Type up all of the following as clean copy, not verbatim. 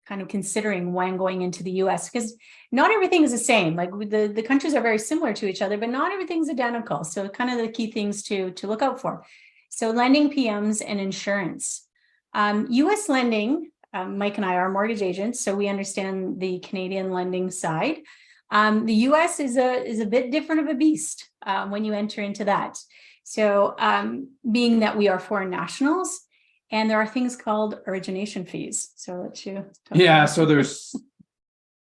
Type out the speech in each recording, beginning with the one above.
kind of considering when going into the US, because not everything is the same. Like the countries are very similar to each other, but not everything's identical. So kind of the key things to look out for. So lending, PMs, and insurance. US lending, Mike and I are mortgage agents, so we understand the Canadian lending side. The US is a bit different of a beast when you enter into that. So being that we are foreign nationals, and there are things called origination fees. So I'll let you talk Yeah, so there's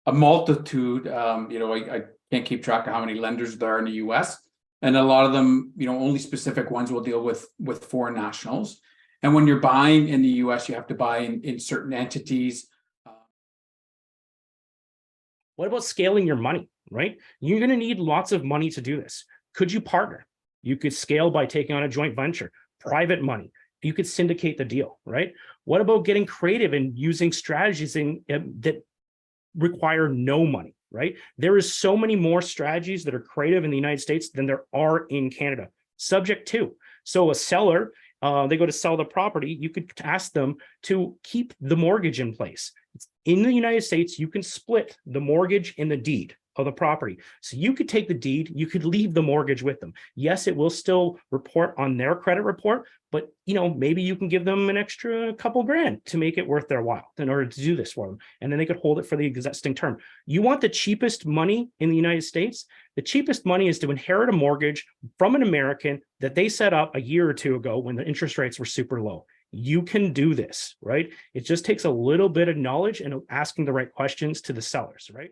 a multitude. I can't keep track of how many lenders there are in the US. And a lot of them, only specific ones will deal with foreign nationals. And when you're buying in the US, you have to buy in certain entities. What about scaling your money, right? You're going to need lots of money to do this. Could you partner? You could scale by taking on a joint venture, private money. You could syndicate the deal, right? What about getting creative and using strategies that require no money, right? There is so many more strategies that are creative in the United States than there are in Canada, subject to. So a seller, they go to sell the property, you could ask them to keep the mortgage in place. In the United States, you can split the mortgage and the deed of the property. So you could take the deed, you could leave the mortgage with them. Yes, it will still report on their credit report, but maybe you can give them an extra couple grand to make it worth their while in order to do this for them. And then they could hold it for the existing term. You want the cheapest money in the United States? The cheapest money is to inherit a mortgage from an American that they set up a year or two ago when the interest rates were super low. You can do this, right? It just takes a little bit of knowledge and asking the right questions to the sellers, right?